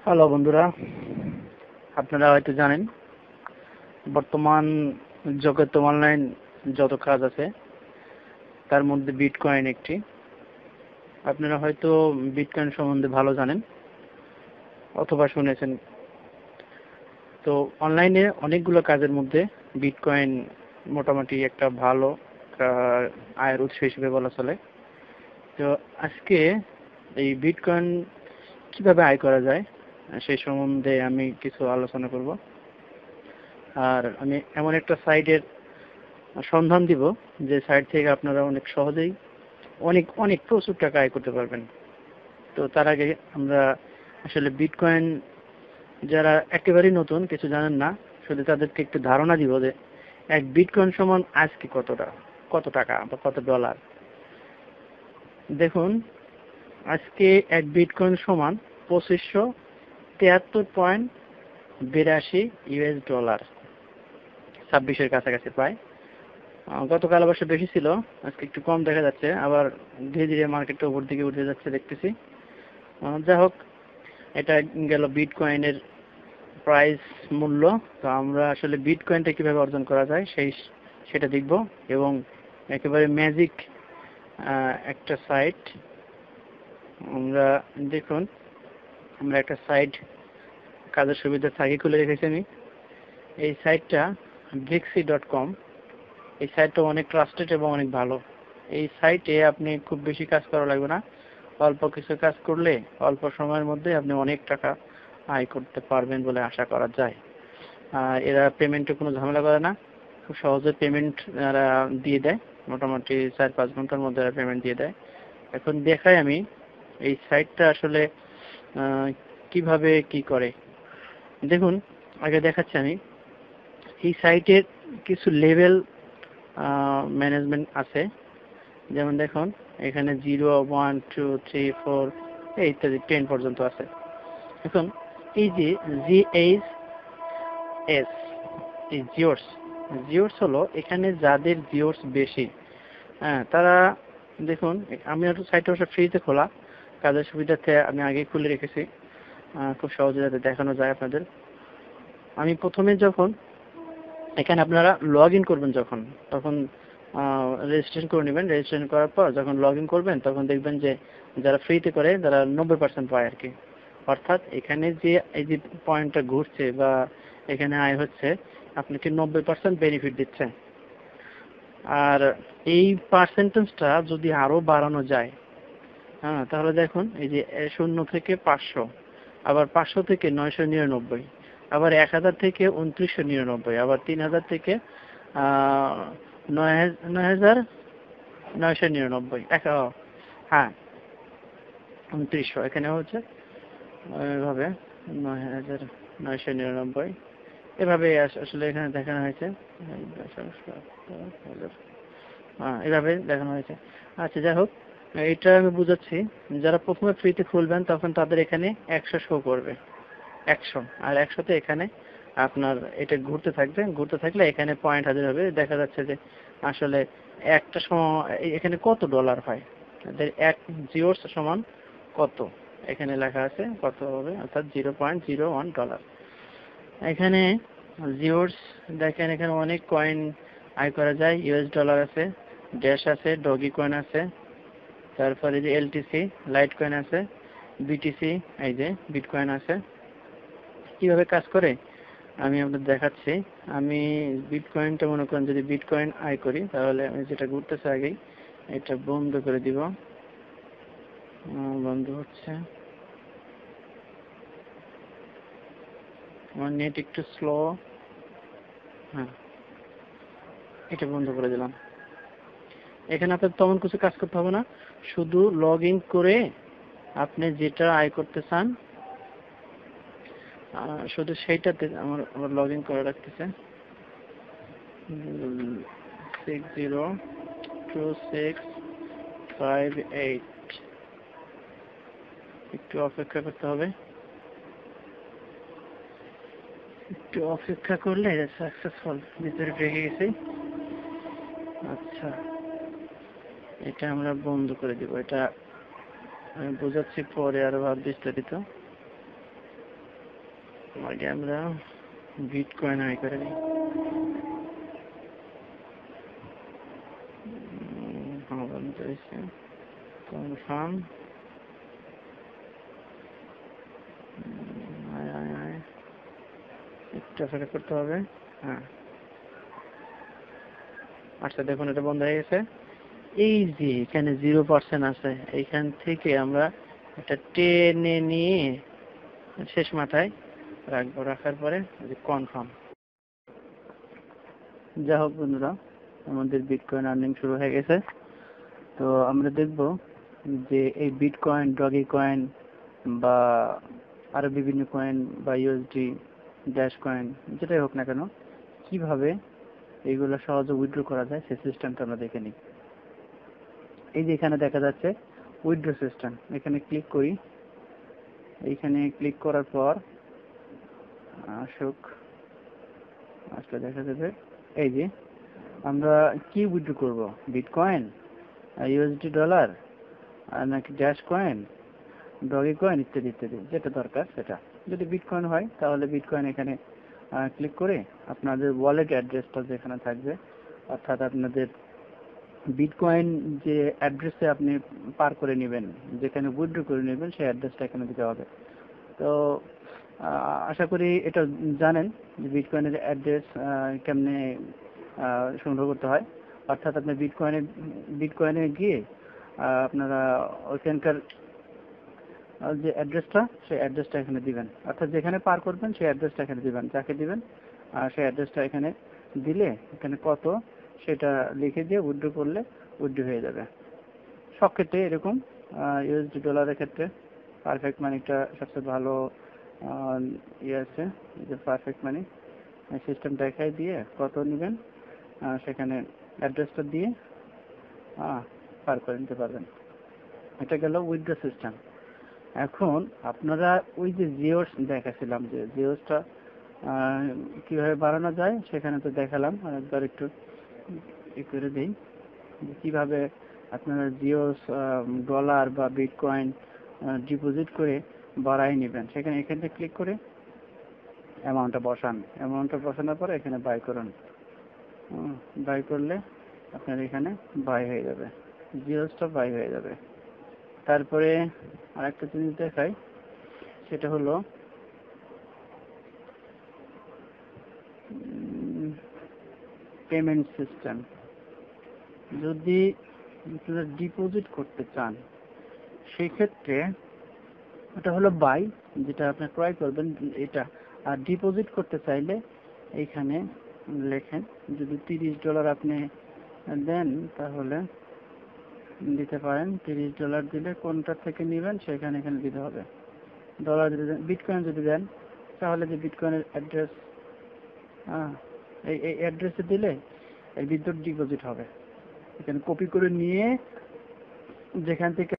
Hello বন্ধুরা, আপনারা হয়তো জানেন বর্তমান জগতে অনলাইন যত কাজ আছে তার মধ্যে বিটকয়েন একটি। আপনারা হয়তো বিটকয়েন সম্বন্ধে ভালো জানেন অথবা শুনেছেন। তো অনলাইনে অনেকগুলো কাজের মধ্যে বিটকয়েন মোটামুটি একটা ভালো আয়ের উৎস হিসেবে বলা চলে। তো আজকে এই বিটকয়েন কিভাবে আয় করা যায় সেই সম্বন্ধে আমি কিছু আলোচনা করব। আর আমি এমন একটা সাইটের সন্ধান দিব যে সাইট থেকে আপনারা অনেক সহজেই অনেক অনেক প্রচুর টাকা আয় করতে পারবেন। তো তার আগে আমরা আসলে বিটকয়েন যারা একেবারেই নতুন কিছু জানেন না, শুধু তাদেরকে একটু ধারণা দিব যে এক বিটকয়েন সমান আজকে কত টাকা বা কত ডলার। দেখুন, আজকে এক বিটকয়েন সমান 2573.82 ইউএস ডলার, 26-এর কাছাকাছি প্রায়। গতকাল অবশ্য বেশি ছিল, আজকে একটু কম দেখা যাচ্ছে, আবার ধীরে ধীরে মার্কেটটা উপর দিকে উঠে যাচ্ছে দেখতেছি। যাই হোক, এটা গেল বিটকয়েনের প্রাইস মূল্য। তো আমরা আসলে বিটকয়েনটা কিভাবে অর্জন করা যায় সেটা দেখব। এবং একেবারে ম্যাজিক একটা সাইট আমরা দেখুন, আমরা একটা সাইট কাজের সুবিধা থাকি খুলে রেখেছি আমি। এই সাইটটা brixy.com। এই সাইটটা অনেক ট্রাস্টেড এবং অনেক ভালো। এই সাইটে আপনি খুব বেশি কাজ করা লাগবে না, অল্প কিছু কাজ করলে অল্প সময়ের মধ্যে আপনি অনেক টাকা আয় করতে পারবেন বলে আশা করা যায়। এরা পেমেন্টে কোনো ঝামেলা করে না, খুব সহজে পেমেন্ট এরা দিয়ে দেয়। মোটামুটি 4-5 ঘন্টার মধ্যে এরা পেমেন্ট দিয়ে দেয়। এখন দেখাই আমি এই সাইটটা আসলে কিভাবে কি করে। দেখুন, আগে দেখাচ্ছি আমি। এই সাইটের কিছু লেভেল ম্যানেজমেন্ট আছে। যেমন দেখুন, এখানে 0, 1, 2, 3, 4 ইত্যাদি 10 পর্যন্ত আছে। এখন এই যে GHS, এই জিওর্স হলো এখানে যাদের জিওর্স বেশি, তারা দেখুন, আমি একটু সাইটটা অবশ্য ফ্রিতে খোলা, কাজের সুবিধার্থে আমি আগে খুলে রেখেছি, খুব সহজে যাতে দেখানো যায় আপনাদের। আমি প্রথমে যখন এখানে আপনারা লগ ইন করবেন, তখন রেজিস্ট্রেশন করে নেবেন। রেজিস্ট্রেশন করার পর যখন লগ ইন করবেন তখন দেখবেন যে যারা ফ্রিতে করে তারা 90% পায় আর কি। অর্থাৎ এখানে যে এই যে পয়েন্টটা ঘুরছে বা এখানে আয় হচ্ছে, আপনাকে 90% বেনিফিট দিচ্ছে। আর এই পার্সেন্টেজটা যদি আরো বাড়ানো যায়, তাহলে দেখুন এই যে 0 থেকে 500, আবার 500 থেকে 999, আবার 1000 থেকে 2999, আবার 3000 থেকে 9999, হ্যাঁ 2900, এখানে হচ্ছে এভাবে 9999, এভাবে আসলে এখানে দেখানো হয়েছে। এভাবে দেখানো হয়েছে। আচ্ছা, যাই হোক, এটা আমি বুঝাচ্ছি। যারা প্রথমে ফ্রিতে খুলবেন তখন তাদের এখানে 100 শো করবে, 100, আর 100তে এখানে আপনার এটা ঘুরতে থাকলে এখানে পয়েন্ট হাজির হবে। দেখা যাচ্ছে যে আসলে একটা সময় এখানে কত ডলার হয়, এক জিওর্স সমান কত এখানে লেখা আছে, কত হবে, অর্থাৎ $0.01। এখানে জিওর্স দেখেন, এখানে অনেক কয়েন আয় করা যায়। ইউএস ডলার আছে, ড্যাশ আছে, ডগি কয়েন আছে, তারপরে যে এলটিসি লাইট কয়েন আছে, বিটিসি, এই যে বিটকয়েন আছে। কিভাবে কাজ করে আমি আপনাদের দেখাচ্ছি। আমি বিটকয়েনটা মনে করেন যদি বিটকয়েন আয় করি, তাহলে আমি যেটা ঘুরতেছে আগেই এটা বন্ধ করে দিব। বন্ধ হচ্ছে, আমার নেট একটু স্লো। হ্যাঁ, এটা বন্ধ করে দিলাম। এখানে আপনার তেমন কিছু কাজ করতে হবে না, শুধু লগ ইন করে আপনি যেটা আয় করতে চান শুধু সেইটাতে আমার লগ ইন করে রাখতেছে। 602658, একটু অপেক্ষা করতে হবে। একটু অপেক্ষা করলে সাকসেসফুল, ভিতরে ঢুকে গেছি। আচ্ছা, এটা আমরা বন্ধ করে দিব। এটা আমি বোঝাচ্ছি পরে আরো বিস্তারিত। আগে আমরা বিটকয়েন আয় করে নিই। কনফার্ম, একটু অপেক্ষা করতে হবে। হ্যাঁ, আচ্ছা দেখুন এটা বন্ধ হয়ে গেছে। এই যে এখানে 0% আছে, এইখান থেকে আমরা এটা টেনে নিয়ে শেষ মাথায় রাখবো, রাখার পরে কনফার্ম। যা হোক বন্ধুরা, আমাদের বিটকয়েন আর্নিং শুরু হয়ে গেছে। তো আমরা দেখব যে এই বিটকয়েন, ডগি কয়েন বা আরো বিভিন্ন কয়েন বা ইউএসডি, ড্যাশ কয়েন, যেটাই হোক না কেন, কিভাবে এইগুলো সহজে উইথড্র করা যায় সেই সিস্টেমটা আমরা দেখে নিই। এই যে এখানে দেখা যাচ্ছে উইথড্র সিস্টেম, এখানে ক্লিক করি। এইখানে ক্লিক করার পর আসলে দেখা যাবে এই যে আমরা কি উইথড্র করব, বিটকয়েন, ইউএসডি ডলার, নাকি ড্যাশ কয়েন, ডগি কয়েন, ইত্যাদি ইত্যাদি, যেটা দরকার সেটা। যদি বিটকয়েন হয় তাহলে বিটকয়েন এখানে ক্লিক করে আপনাদের ওয়ালেট অ্যাড্রেসটা যেখানে থাকবে, অর্থাৎ আপনাদের বিটকয়েন যে অ্যাড্রেসে আপনি পার করে নেবেন, যেখানে উইথড্র করে নেবেন, সেই অ্যাড্রেসটা এখানে দিতে হবে। তো আশা করি এটা জানেন যে বিটকয়েনের অ্যাড্রেস কেমনে সংগ্রহ করতে হয়। অর্থাৎ আপনি বিটকয়েনে গিয়ে আপনারা ওইখানকার যে অ্যাড্রেসটা, সেই অ্যাড্রেসটা এখানে দিবেন। অর্থাৎ যেখানে পার করবেন সেই অ্যাড্রেসটা এখানে দিবেন, যাকে দিবেন সেই অ্যাড্রেসটা এখানে দিলে এখানে কত সেটা লিখে দিয়ে উইথড্র করলে উইথড্র হয়ে যাবে। সব ক্ষেত্রে এরকম, ইউএসডি ডলারের ক্ষেত্রে পারফেক্ট মানিটা সবচেয়ে ভালো ইয়ে আছে, যে পারফেক্ট মানি সিস্টেম দেখাই দিয়ে কত নেবেন সেখানে অ্যাড্রেসটা দিয়ে পার করে নিতে পারবেন। এটা গেল উইথড্র সিস্টেম। এখন আপনারা ওই যে জিওস দেখাছিলাম, যে জিওসটা কিভাবে বাড়ানো যায় সেখানে তো দেখালাম, একবার একটু করে দিই কিভাবে আপনারা জিওস ডলার বা বিটকয়েন ডিপোজিট করে বাড়াই নেবেন। সেখানে এখানে ক্লিক করে অ্যামাউন্টটা বসান, অ্যামাউন্টটা বসানোর পরে এখানে বাই করুন। বাই করলে আপনার এখানে বাই হয়ে যাবে, জিওসটা বাই হয়ে যাবে। তারপরে আরেকটা জিনিস দেখাই, সেটা হলো পেমেন্ট সিস্টেম। যদি আপনারা ডিপোজিট করতে চান সেক্ষেত্রে এটা হলো বাই, যেটা আপনি ক্রয় করবেন এটা। আর ডিপোজিট করতে চাইলে এইখানে লেখেন, যদি $30 আপনি দেন তাহলে দিতে পারেন। $30 দিলে কোনটা থেকে নেবেন সেখানে এখানে দিতে হবে। ডলার যদি দেন, বিটকয়েন যদি দেন তাহলে যে বিটকয়েনের অ্যাড্রেস, এই অ্যাড্রেসে দিলে এর ভিতর ডিপোজিট হবে। এখানে কপি করে নিয়ে যেখান থেকে